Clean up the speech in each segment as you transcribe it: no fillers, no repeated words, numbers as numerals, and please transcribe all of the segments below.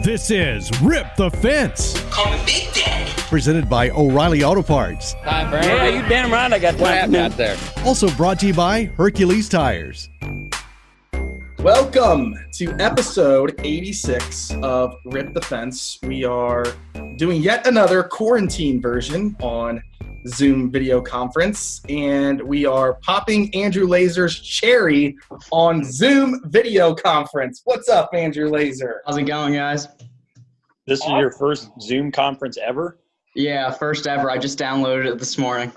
This is Rip the Fence. Call me Big Daddy. Presented by O'Reilly Auto Parts. Hi, Brad. Yeah, you damn right I got time out there. Also brought to you by Hercules Tires. Welcome to episode 86 of Rip the Fence. We are doing yet another quarantine version on Zoom video conference, and we are popping Andrew Laser's cherry on Zoom video conference. What's up, Andrew Laser? How's it going, guys? This is your first Zoom conference ever? Yeah, first ever. I just downloaded it this morning.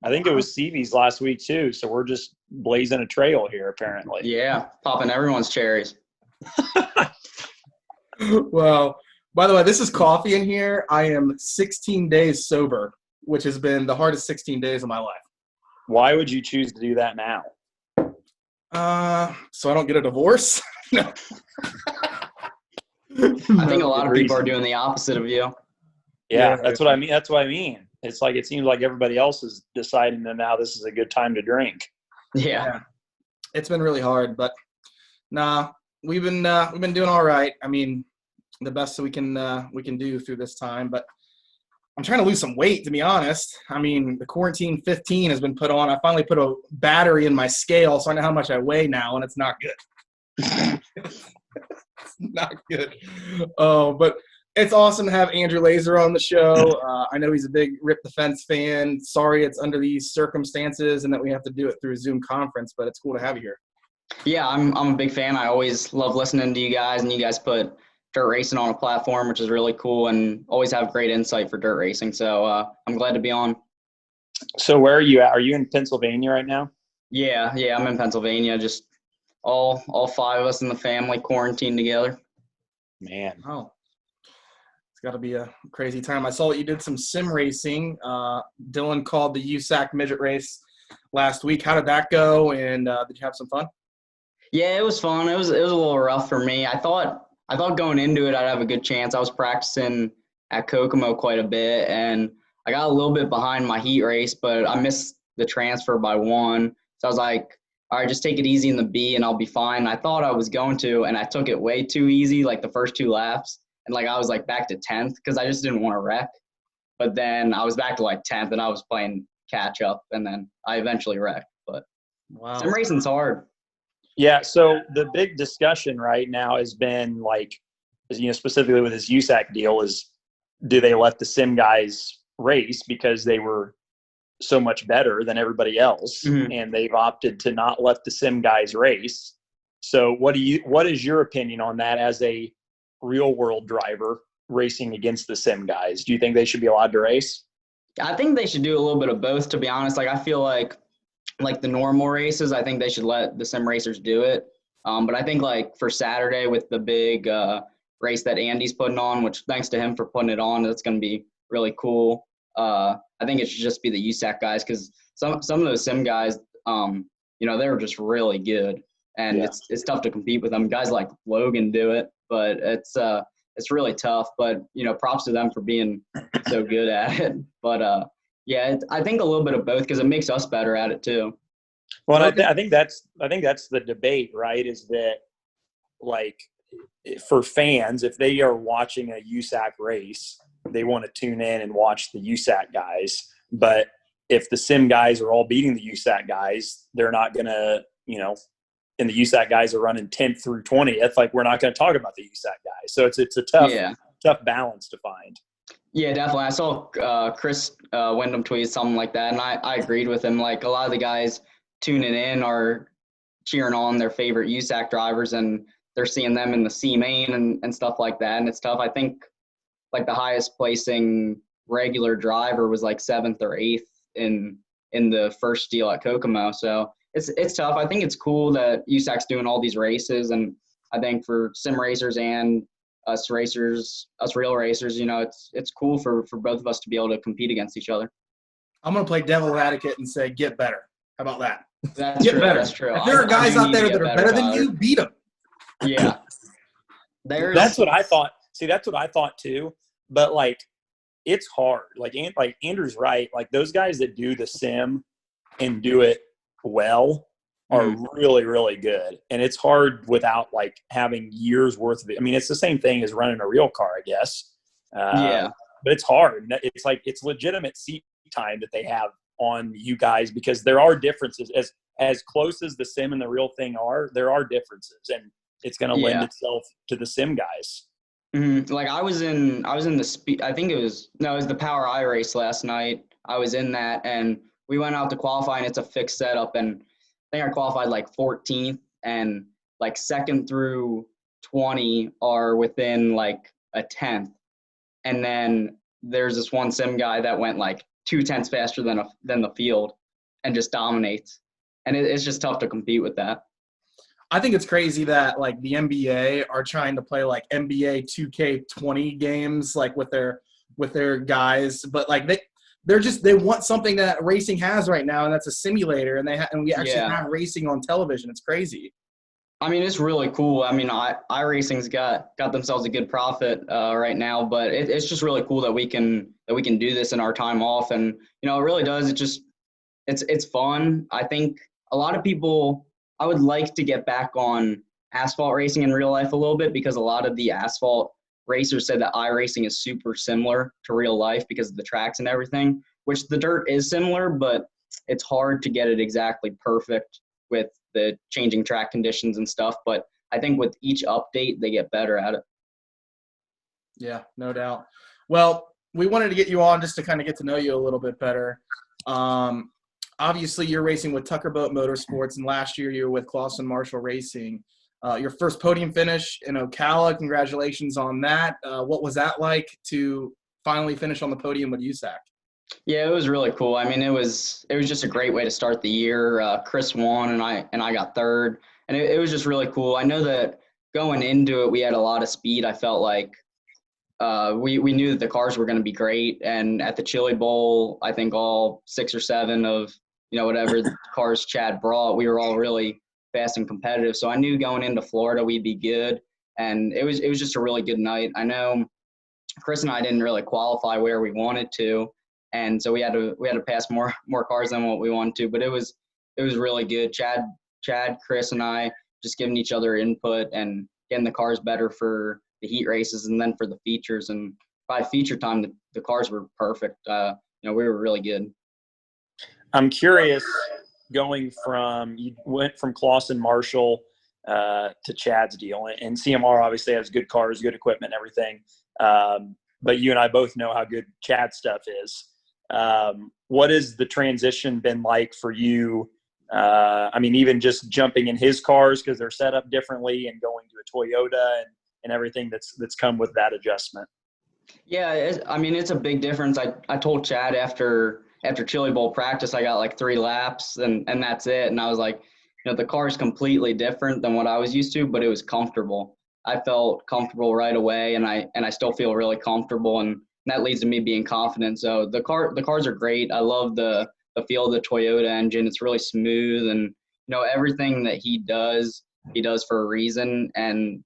I think it was CB's last week too, so we're just blazing a trail here apparently. Yeah, popping everyone's cherries. Well, by the way, this is coffee in here. I am 16 days sober, which has been the hardest 16 days of my life. Why would you choose to do that now? So I don't get a divorce? No. I think a lot of people are doing the opposite of you. Yeah, that's what I mean. That's what I mean. It's like it seems like everybody else is deciding that now this is a good time to drink. Yeah. It's been really hard, but nah, we've been doing all right. I mean, the best that we can do through this time, but I'm trying to lose some weight, to be honest. I mean, the quarantine 15 has been put on. I finally put a battery in my scale, so I know how much I weigh now, and it's not good. It's not good. Oh, but it's awesome to have Andrew Laser on the show. I know he's a big Rip the Fence fan. Sorry it's under these circumstances and that we have to do it through a Zoom conference, but it's cool to have you here. Yeah, I'm a big fan. I always love listening to you guys, and you guys put dirt racing on a platform, which is really cool, and always have great insight for dirt racing. So I'm glad to be on. So where are you at? Are you in Pennsylvania right now? Yeah, I'm in Pennsylvania. Just all five of us in the family quarantined together. Man. Oh. Got to be a crazy time. I saw that you did some sim racing. Dillon called the USAC Midget Race last week. How did that go? And did you have some fun? Yeah, it was fun. It was a little rough for me. I thought going into it I'd have a good chance. I was practicing at Kokomo quite a bit, and I got a little bit behind my heat race, but I missed the transfer by one. So I was like, all right, just take it easy in the B and I'll be fine. I thought I was going to, and I took it way too easy, like the first two laps. And, I was, back to 10th because I just didn't want to wreck. But then I was back to, 10th, and I was playing catch-up, and then I eventually wrecked. But sim racing's hard. Yeah, so the big discussion right now has been, specifically with this USAC deal is do they let the sim guys race because they were so much better than everybody else, and they've opted to not let the sim guys race. So what is your opinion on that as a real world driver racing against the sim guys? Do you think they should be allowed to race? I think they should do a little bit of both, to be honest. I feel like the normal races, I think they should let the sim racers do it. But I think for Saturday with the big race that Andy's putting on, which thanks to him for putting it on, that's going to be really cool. I think it should just be the USAC guys because some of those sim guys, they're just really good. And it's tough to compete with them. Guys like Logan do it, but it's really tough. But props to them for being so good at it. But I think a little bit of both because it makes us better at it too. Well, I think that's the debate, right? Is that for fans, if they are watching a USAC race, they want to tune in and watch the USAC guys. But if the sim guys are all beating the USAC guys, they're not gonna, and the USAC guys are running 10th through 20th, we're not going to talk about the USAC guys. So it's a tough balance to find. Yeah, definitely. I saw Chris Windham tweet something like that, and I agreed with him. A lot of the guys tuning in are cheering on their favorite USAC drivers, and they're seeing them in the C main and stuff like that, and it's tough. I think the highest placing regular driver was 7th or 8th in the first deal at Kokomo. So it's tough. I think it's cool that USAC's doing all these races, and I think for sim racers and us real racers, it's cool for both of us to be able to compete against each other. I'm going to play devil advocate and say get better. How about that? That's true. Better. That's true. If there are guys out there that are better than you, beat them. Yeah. That's what I thought. See, that's what I thought too. But it's hard. Andrew's right. Those guys that do the sim and do it well, are really, really good. And it's hard without like having years worth of it. I mean, it's the same thing as running a real car, I guess. Yeah. But it's hard. It's like, it's legitimate seat time that they have on you guys, because there are differences as close as the sim and the real thing are, there are differences, and it's going to lend itself to the sim guys. Like I was in the speed, I think it was the Power iRace last night. I was in that, and we went out to qualify, and it's a fixed setup, and I think I qualified like 14th, and like 2nd through 20 are within like a 10th. And then there's this one sim guy that went like 2/10 faster than the field and just dominates. And it's just tough to compete with that. I think it's crazy that like the NBA are trying to play like NBA 2K20 games like with their guys, but like they want something that racing has right now, and that's a simulator, and we actually have racing on television. It's crazy. I mean, it's really cool. I mean, iRacing's got themselves a good profit right now, but it's just really cool that we can do this in our time off, and it really does. It's fun. I think a lot of people. I would like to get back on asphalt racing in real life a little bit, because a lot of the asphalt racers said that iRacing is super similar to real life because of the tracks and everything, which the dirt is similar, but it's hard to get it exactly perfect with the changing track conditions and stuff. But I think with each update, they get better at it. Yeah, no doubt. Well, we wanted to get you on just to kind of get to know you a little bit better. Obviously, you're racing with Tucker Boat Motorsports, and last year you were with Clausen Marshall Racing. Your first podium finish in Ocala. Congratulations on that. What was that like to finally finish on the podium with USAC? Yeah, it was really cool. I mean, it was just a great way to start the year. Chris won, and I got third, and it was just really cool. I know that going into it, we had a lot of speed. I felt like we knew that the cars were going to be great, and at the Chili Bowl, I think all 6 or 7 of whatever cars Chad brought, we were all really fast and competitive. So I knew going into Florida we'd be good, and it was just a really good night. I know Chris and I didn't really qualify where we wanted to, and so we had to pass more cars than what we wanted to, but it was really good. Chad, Chris, and I just giving each other input and getting the cars better for the heat races and then for the features. And by feature time, the cars were perfect. We were really good. I'm curious, you went from Clausen Marshall to Chad's deal, and CMR obviously has good cars, good equipment, everything. But you and I both know how good Chad's stuff is. What has the transition been like for you? I mean, even just jumping in his cars because they're set up differently, and going to a Toyota and everything that's come with that adjustment. Yeah, it's a big difference. I told Chad after Chili Bowl practice, I got like 3 laps and that's it. And I was like, the car is completely different than what I was used to, but it was comfortable. I felt comfortable right away, and I still feel really comfortable, and that leads to me being confident. So the cars are great. I love the feel of the Toyota engine. It's really smooth, and everything that he does for a reason. And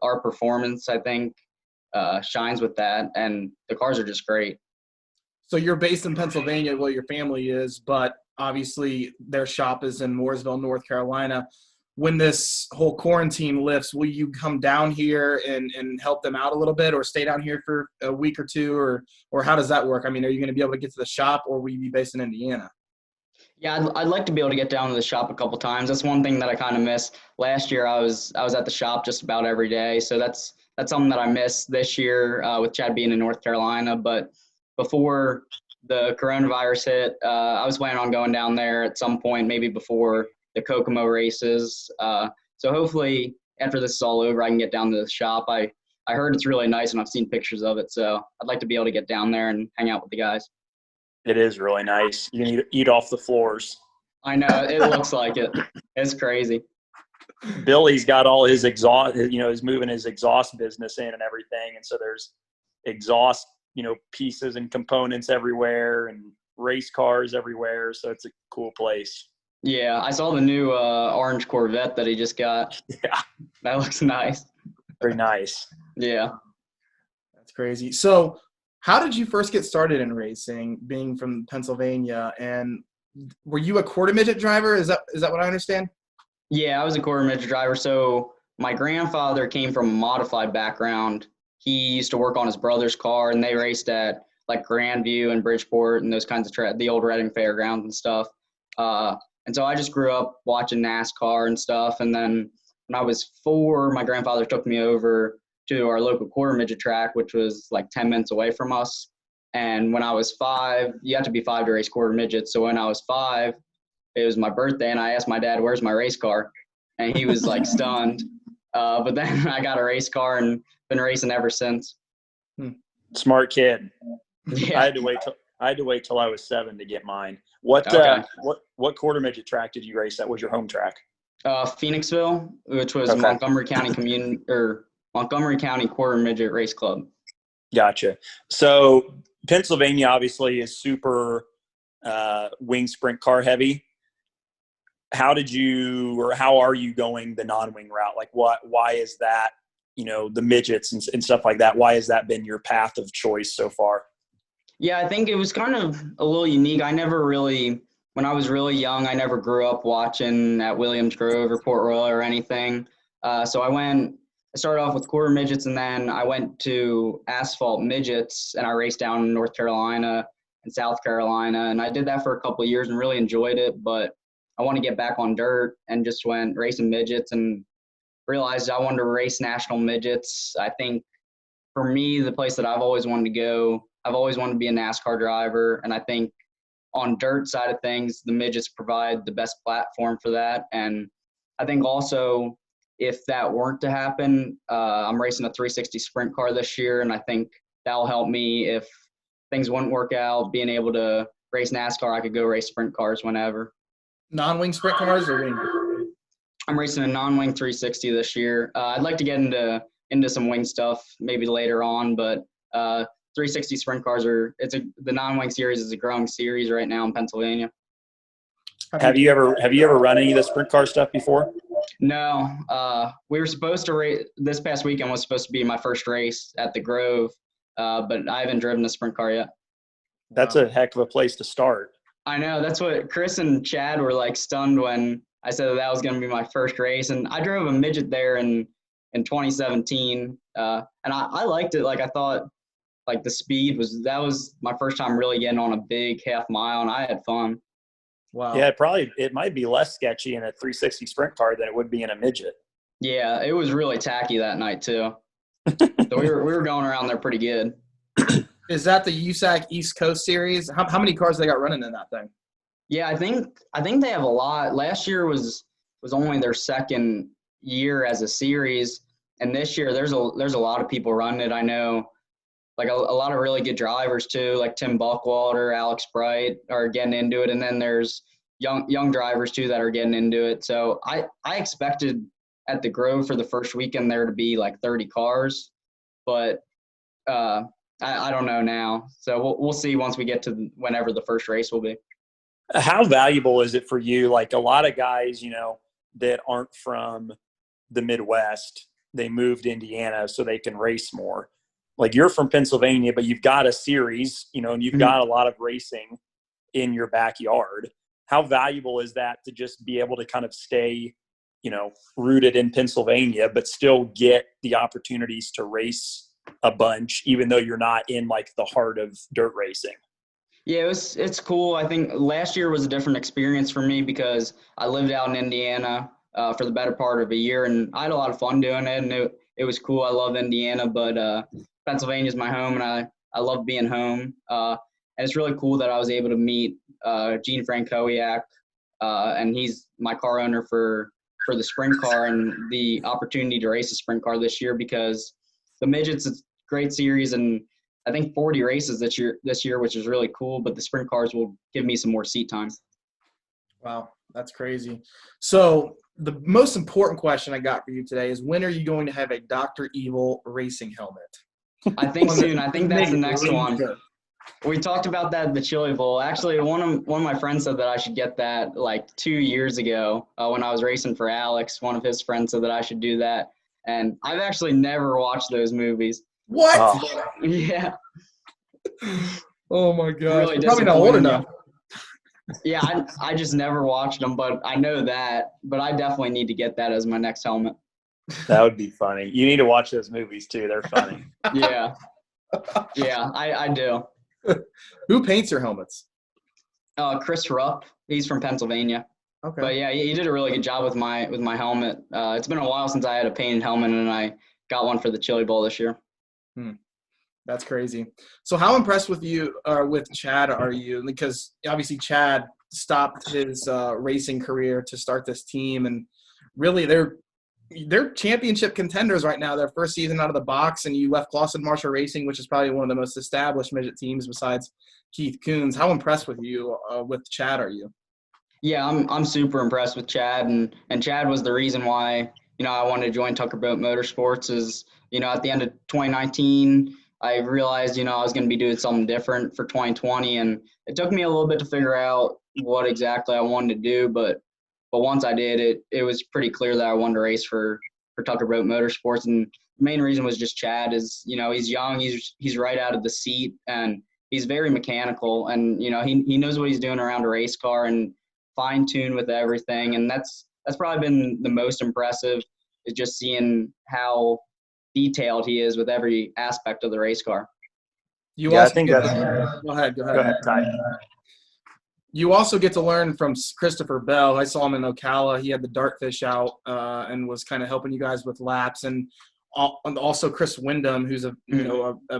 our performance, I think, shines with that, and the cars are just great. So you're based in Pennsylvania, well, your family is, but obviously their shop is in Mooresville, North Carolina. When this whole quarantine lifts, will you come down here and help them out a little bit, or stay down here for a week or two, or how does that work? I mean, are you going to be able to get to the shop, or will you be based in Indiana? Yeah, I'd like to be able to get down to the shop a couple times. That's one thing that I kind of miss. Last year, I was at the shop just about every day, so that's something that I miss this year with Chad being in North Carolina. But before the coronavirus hit, I was planning on going down there at some point, maybe before the Kokomo races. So hopefully after this is all over, I can get down to the shop. I heard it's really nice, and I've seen pictures of it, so I'd like to be able to get down there and hang out with the guys. It is really nice. You can eat off the floors. I know, it looks like it. It's crazy. Billy's got all his exhaust, he's moving his exhaust business in and everything. And so there's exhaust, pieces and components everywhere, and race cars everywhere. So it's a cool place. Yeah, I saw the new orange Corvette that he just got. Yeah. That looks nice. Very nice. Yeah. That's crazy. So how did you first get started in racing, being from Pennsylvania, and were you a quarter midget driver? Is that what I understand? Yeah, I was a quarter midget driver. So my grandfather came from a modified background. He used to work on his brother's car, and they raced at like Grandview and Bridgeport and those kinds of the old Reading Fairgrounds and stuff. And so I just grew up watching NASCAR and stuff. And then when I was 4, my grandfather took me over to our local quarter midget track, which was like 10 minutes away from us. And when I was 5, you have to be 5 to race quarter midgets. So when I was 5, it was my birthday, and I asked my dad, "Where's my race car?" And he was like stunned. But then I got a race car and been racing ever since. Smart kid. Yeah. I had to wait till I was 7 to get mine. What quarter midget track did you race at? Was your home track? Phoenixville, which was Okay. Montgomery County Quarter Midget Race Club. Gotcha. So Pennsylvania obviously is super wing sprint car heavy. How are you going the non-wing route? Like why is that, the midgets and stuff like that? Why has that been your path of choice so far? Yeah, I think it was kind of a little unique. When I was really young, I never grew up watching at Williams Grove or Port Royal or anything. So I started off with quarter midgets, and then I went to asphalt midgets, and I raced down in North Carolina and South Carolina. And I did that for a couple of years and really enjoyed it. But I want to get back on dirt and just went racing midgets and realized I wanted to race national midgets. I think for me, the place that I've always wanted to go, I've always wanted to be a NASCAR driver. And I think on dirt side of things, the midgets provide the best platform for that. And I think also if that weren't to happen, I'm racing a 360 sprint car this year. And I think that'll help me if things wouldn't work out, being able to race NASCAR, I could go race sprint cars whenever. Non-wing sprint cars or wing? I'm racing a non-wing 360 this year. I'd like to get into some wing stuff maybe later on, but 360 sprint cars the non-wing series is a growing series right now in Pennsylvania. Have you ever run any of the sprint car stuff before? No. We were supposed to race this past weekend. Was supposed to be my first race at the Grove, but I haven't driven a sprint car yet. That's a heck of a place to start. I know. That's what Chris and Chad were like stunned when I said that was going to be my first race. And I drove a midget there in 2017, and I liked it. Like I thought, like the speed that was my first time really getting on a big half mile, and I had fun. Wow. Yeah, it might be less sketchy in a 360 sprint car than it would be in a midget. Yeah, it was really tacky that night too. So we were going around there pretty good. Is that the USAC East Coast Series? How many cars they got running in that thing? Yeah, I think they have a lot. Last year was only their second year as a series, and this year there's a lot of people running it. I know, like a lot of really good drivers too, like Tim Buckwalter, Alex Bright are getting into it, and then there's young drivers too that are getting into it. So I expected at the Grove for the first weekend there to be like 30 cars, but I don't know now. So we'll see once we get to whenever the first race will be. How valuable is it for you? Like a lot of guys, that aren't from the Midwest, they moved to Indiana so they can race more. Like you're from Pennsylvania, but you've got a series, and you've got a lot of racing in your backyard. How valuable is that to just be able to kind of stay, rooted in Pennsylvania, but still get the opportunities to race a bunch, even though you're not in like the heart of dirt racing? Yeah, it's cool. I think last year was a different experience for me because I lived out in Indiana for the better part of a year, and I had a lot of fun doing it, and it was cool. I love Indiana, but Pennsylvania is my home, and I love being home. And it's really cool that I was able to meet Gene Frankowiak, and he's my car owner for the sprint car, and the opportunity to race a sprint car this year because the midgets is a great series, and I think 40 races this year, which is really cool, but the sprint cars will give me some more seat time. Wow, that's crazy. So the most important question I got for you today is, when are you going to have a Dr. Evil racing helmet? I think soon. I think that's the next one. We talked about that at the Chili Bowl. Actually, one of my friends said that I should get that like 2 years ago when I was racing for Alex. One of his friends said that I should do that. And I've actually never watched those movies. What? Oh. Yeah. Oh my gosh. Really Probably not old enough. Yeah, I just never watched them, but I know that. But I definitely need to get that as my next helmet. That would be funny. You need to watch those movies too. They're funny. Yeah. Yeah, I do. Who paints your helmets? Chris Rupp, he's from Pennsylvania. Okay. But yeah, he did a really good job with my helmet. It's been a while since I had a painted helmet, and I got one for the Chili Bowl this year. That's crazy. So how impressed with Chad are you? Because obviously Chad stopped his racing career to start this team, and really they're championship contenders right now. Their first season out of the box, and you left Clausen Marshall Racing, which is probably one of the most established midget teams besides Keith Coons. How impressed with Chad are you? Yeah, I'm super impressed with Chad, and Chad was the reason why I wanted to join Tucker Boat Motorsports. Is at the end of 2019. I realized, I was going to be doing something different for 2020, and it took me a little bit to figure out what exactly I wanted to do, but once I did, it was pretty clear that I wanted to race for Tucker Boat Motorsports, and the main reason was just Chad is, he's young, he's right out of the seat, and he's very mechanical, and, he knows what he's doing around a race car and fine-tuned with everything, and that's probably been the most impressive, is just seeing how detailed he is with every aspect of the race car. I think that's. Go ahead, Go ahead, Ty. You also get to learn from Christopher Bell. I saw him in Ocala. He had the Dartfish out and was kind of helping you guys with laps, and also Chris Windham, who's a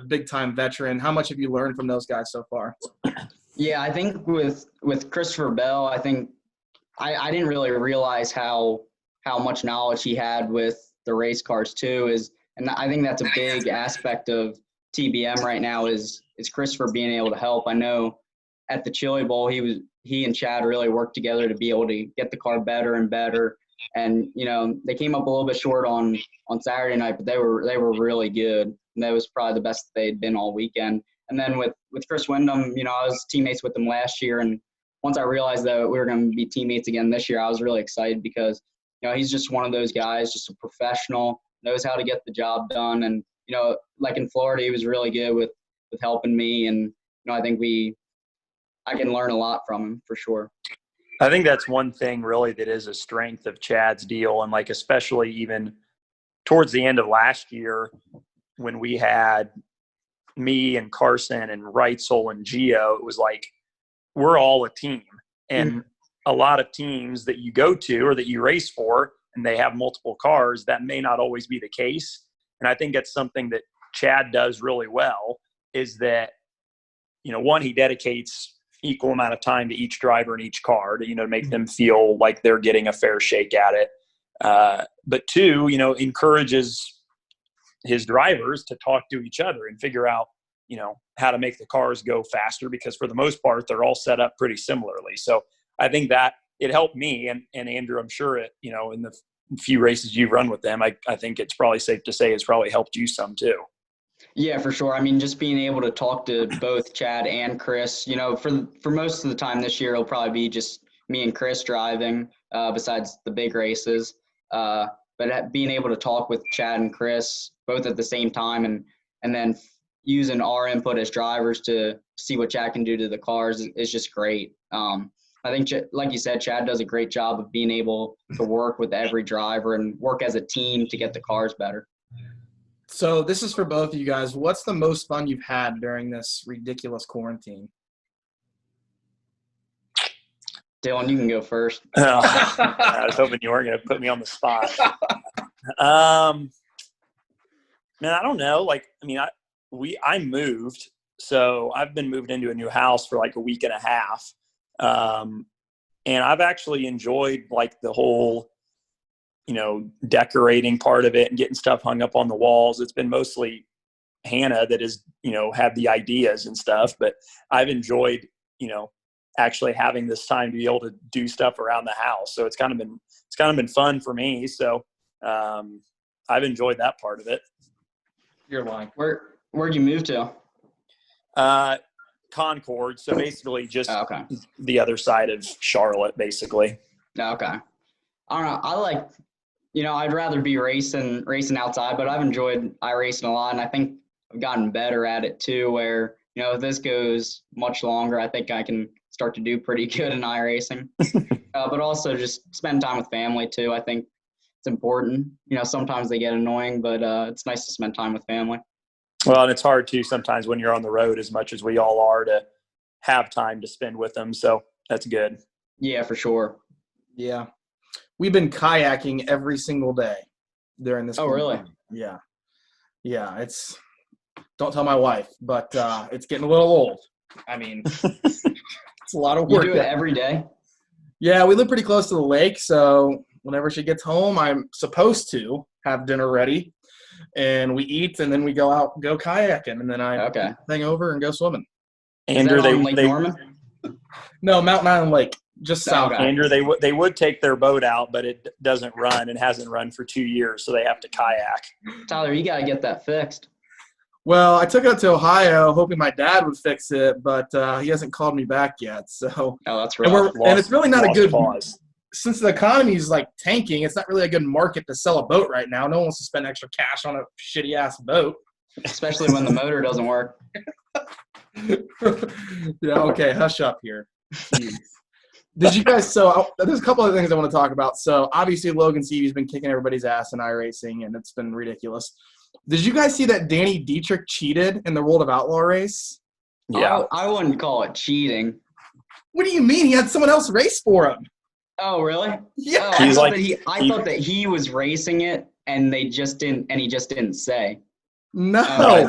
big time veteran. How much have you learned from those guys so far? Yeah, I think with Christopher Bell, I think I didn't really realize how much knowledge he had with the race cars too. And I think that's a big aspect of TBM right now is Christopher being able to help. I know at the Chili Bowl, he and Chad really worked together to be able to get the car better and better. And, they came up a little bit short on Saturday night, but they were really good. And that was probably the best they'd been all weekend. And then with Chris Windham, I was teammates with him last year. And once I realized that we were going to be teammates again this year, I was really excited because, he's just one of those guys, just a professional, knows how to get the job done. And, like in Florida, he was really good with helping me. And, I think I can learn a lot from him for sure. I think that's one thing really that is a strength of Chad's deal. And like, especially even towards the end of last year when we had me and Carson and Reitzel and Gio, it was like, we're all a team. And a lot of teams that you go to or that you race for, and they have multiple cars, that may not always be the case. And I think that's something that Chad does really well is that, one, he dedicates equal amount of time to each driver in each car to, make them feel like they're getting a fair shake at it. But two, encourages his drivers to talk to each other and figure out, how to make the cars go faster because for the most part, they're all set up pretty similarly. So I think that it helped me and Andrew, I'm sure it, in the few races you've run with them, I think it's probably safe to say it's probably helped you some too. Yeah, for sure. I mean, just being able to talk to both Chad and Chris, for most of the time this year, it'll probably be just me and Chris driving besides the big races. But being able to talk with Chad and Chris both at the same time and then using our input as drivers to see what Chad can do to the cars is just great. I think, like you said, Chad does a great job of being able to work with every driver and work as a team to get the cars better. So this is for both of you guys. What's the most fun you've had during this ridiculous quarantine? Dillon, you can go first. I was hoping you weren't going to put me on the spot. Man, I don't know. I moved, so I've been moved into a new house for like a week and a half. And I've actually enjoyed like the whole, decorating part of it and getting stuff hung up on the walls. It's been mostly Hannah that has, had the ideas and stuff, but I've enjoyed, actually having this time to be able to do stuff around the house. So it's kind of been fun for me. So, I've enjoyed that part of it. You're lying. Where'd you move to? Concord. So basically just the other side of Charlotte, basically. Okay. I don't know. I like, I'd rather be racing outside, but I've enjoyed iRacing a lot. And I think I've gotten better at it too, where, if this goes much longer, I think I can start to do pretty good in iRacing. But also just spend time with family too. I think it's important. Sometimes they get annoying, but it's nice to spend time with family. Well, and it's hard too sometimes when you're on the road as much as we all are to have time to spend with them. So that's good. Yeah, for sure. Yeah. We've been kayaking every single day during this. Oh, really? Yeah. Yeah. Don't tell my wife, but it's getting a little old. I mean, it's a lot of work. You do it every day? Yeah, we live pretty close to the lake, so whenever she gets home, I'm supposed to have dinner ready, and we eat, and then we go kayaking, and then I hang over and go swimming. Andrew, Lake Norman? No, Mountain Island Lake, just south. Andrew, they would take their boat out, but it doesn't run and hasn't run for 2 years, so they have to kayak. Tyler, you got to get that fixed. Well, I took it up to Ohio hoping my dad would fix it, but he hasn't called me back yet. So, that's right. And it's really not a good pause. Since the economy is like tanking, it's not really a good market to sell a boat right now. No one wants to spend extra cash on a shitty ass boat, especially when the motor doesn't work. Yeah. Okay. Hush up here. Jeez. Did you guys? So there's a couple of things I want to talk about. So obviously Logan Seavey's been kicking everybody's ass in iRacing, and it's been ridiculous. Did you guys see that Danny Dietrich cheated in the World of Outlaw race? Yeah. I wouldn't call it cheating. What do you mean? He had someone else race for him. Oh, really? Yeah. I thought that he was racing it, and he just didn't say. No. I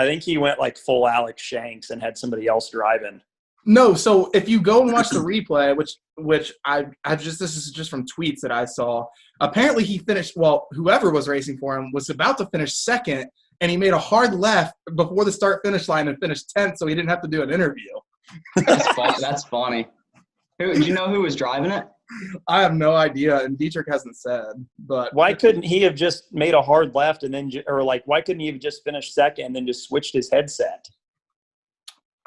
think he went like full Alex Shanks and had somebody else driving. No, so if you go and watch the replay, which this is just from tweets that I saw. Apparently he finished, whoever was racing for him was about to finish second, and he made a hard left before the start finish line and finished 10th, so he didn't have to do an interview. That's funny. Do you know who was driving it? I have no idea, and Dietrich hasn't said. But why couldn't he have just made a hard left and then, why couldn't he have just finished second and then just switched his headset?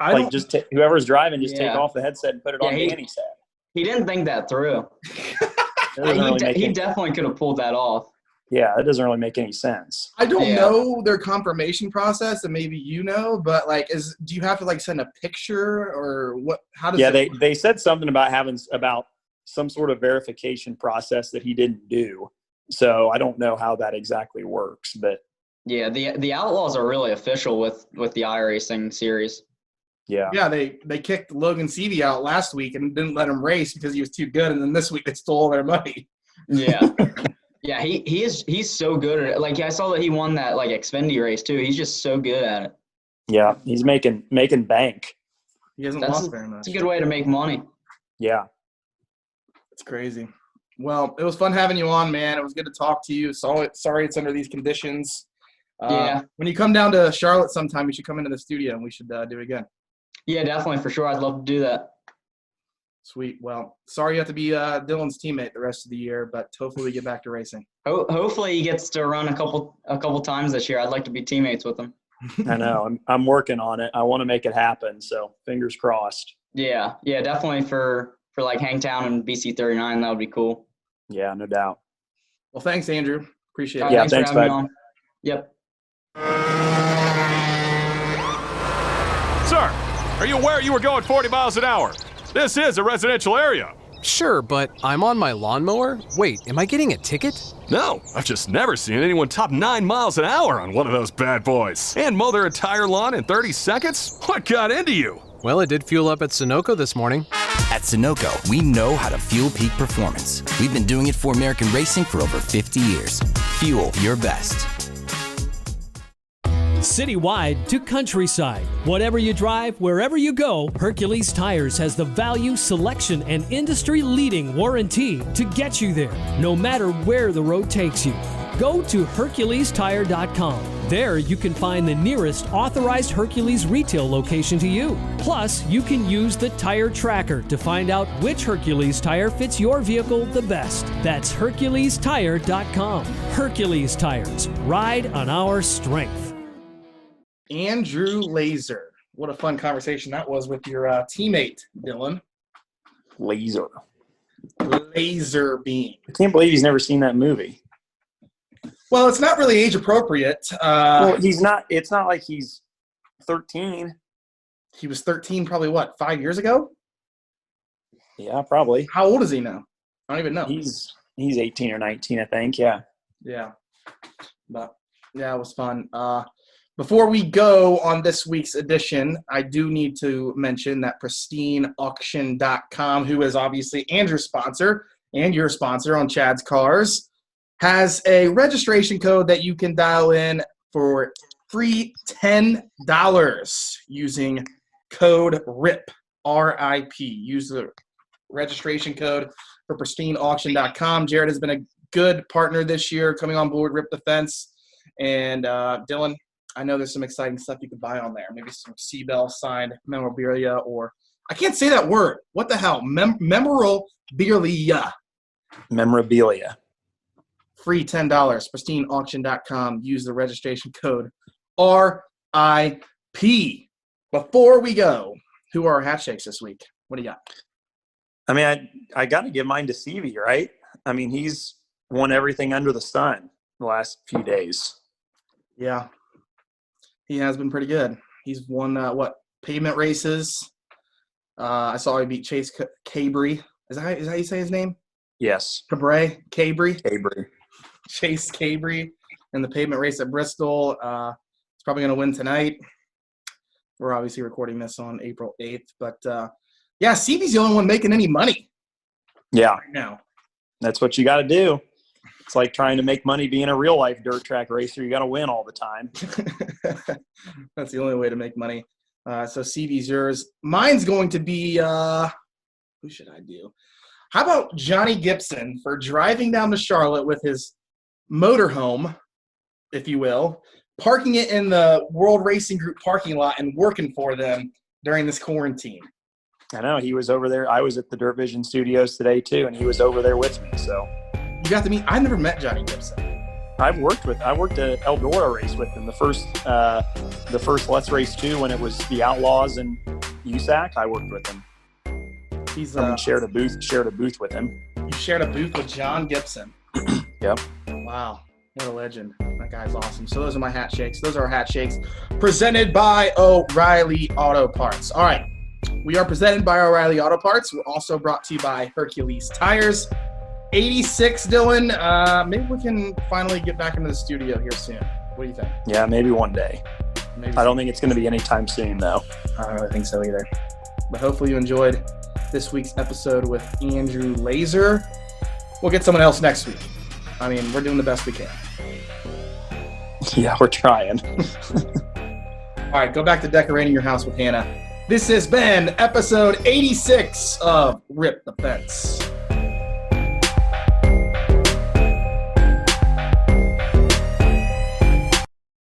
Whoever's driving, take off the headset and put it on Danny's head. He didn't think that through. He definitely could have pulled that off. Yeah, that doesn't really make any sense. I don't know their confirmation process, and maybe but do you have to send a picture or what? How does? Yeah, they said something about some sort of verification process that he didn't do. So I don't know how that exactly works, but yeah, the Outlaws are really official with the iRacing series. Yeah. Yeah, they kicked Logan Seavey out last week and didn't let him race because he was too good, and then this week they stole their money. Yeah. Yeah, he's so good at it. I saw that he won that Xfinity race too. He's just so good at it. Yeah, he's making bank. He hasn't lost very much. It's a good way to make money. Yeah. It's crazy. Well, it was fun having you on, man. It was good to talk to you. Sorry it's under these conditions. When you come down to Charlotte sometime, you should come into the studio and we should do it again. Yeah, definitely, for sure. I'd love to do that. Sweet. Well, sorry you have to be Dillon's teammate the rest of the year, but hopefully we get back to racing. Hopefully he gets to run a couple times this year. I'd like to be teammates with him. I know. I'm working on it. I want to make it happen, so fingers crossed. Yeah, definitely for Hangtown and BC39, that would be cool. Yeah, no doubt. Well, thanks, Andrew. Appreciate it. Yeah, thanks for having me on. Yep. Sir, are you aware you were going 40 miles an hour? This is a residential area. Sure, but I'm on my lawnmower? Wait, am I getting a ticket? No, I've just never seen anyone top 9 miles an hour on one of those bad boys. And mow their entire lawn in 30 seconds? What got into you? Well, it did fuel up at Sunoco this morning. At Sunoco, we know how to fuel peak performance. We've been doing it for American racing for over 50 years. Fuel your best. Citywide to countryside. Whatever you drive, wherever you go, Hercules Tires has the value, selection, and industry-leading warranty to get you there, no matter where the road takes you. Go to HerculesTire.com. There you can find the nearest authorized Hercules retail location to you. Plus, you can use the tire tracker to find out which Hercules tire fits your vehicle the best. That's HerculesTire.com. Hercules Tires. Ride on our strength. Andrew Laser. What a fun conversation that was with your teammate, Dillon. Laser beam. I can't believe he's never seen that movie. Well, it's not really age appropriate. Well, he's not. It's not like he's 13. He was 13 probably, 5 years ago? Yeah, probably. How old is he now? I don't even know. He's 18 or 19, I think. Yeah. Yeah. But, yeah, it was fun. Before we go on this week's edition, I do need to mention that pristineauction.com, who is obviously Andrew's sponsor and your sponsor on Chad's Cars, has a registration code that you can dial in for free $10 using code RIP, R-I-P. Use the registration code for pristineauction.com. Jared has been a good partner this year coming on board Rip the Fence. And Dillon, I know there's some exciting stuff you could buy on there. Maybe some Seabell signed memorabilia, or I can't say that word. What the hell? Memorabilia. Memorabilia. Free $10. pristineauction.com. Use the registration code RIP. Before we go, who are our hat shakes this week? What do you got? I mean, I got to give mine to Stevie, right? I mean, he's won everything under the sun the last few days. Yeah. He has been pretty good. He's won, pavement races. I saw he beat Chase Cabry. Is that how you say his name? Yes. Cabry? Chase Cabry in the pavement race at Bristol. He's probably going to win tonight. We're obviously recording this on April 8th. But, Stevie's the only one making any money. Yeah. Right now. That's what you got to do. It's like trying to make money being a real-life dirt track racer. You got to win all the time. That's the only way to make money. So CV's yours. Mine's going to be who should I do? How about Johnny Gibson for driving down to Charlotte with his motorhome, if you will, parking it in the World Racing Group parking lot and working for them during this quarantine. I know. He was over there. I was at the Dirt Vision Studios today, too, and he was over there with me. So you got to meet – I never met Johnny Gibson. I worked at Eldora race with him. The first Let's Race 2 when it was the Outlaws and USAC, I worked with him. He's shared a booth with him. You shared a booth with John Gibson. Yep. Wow. What a legend. That guy's awesome. So those are my hat shakes. Those are our hat shakes presented by O'Reilly Auto Parts. All right. We are presented by O'Reilly Auto Parts. We're also brought to you by Hercules Tires. 86, Dillon. Maybe we can finally get back into the studio here soon. What do you think? Yeah, maybe one day. Maybe I don't think it's going to be anytime soon, though. I don't really think so either. But hopefully you enjoyed this week's episode with Andrew Laser. We'll get someone else next week. I mean, we're doing the best we can. Yeah, we're trying. All right, go back to decorating your house with Hannah. This has been episode 86 of Rip the Fence.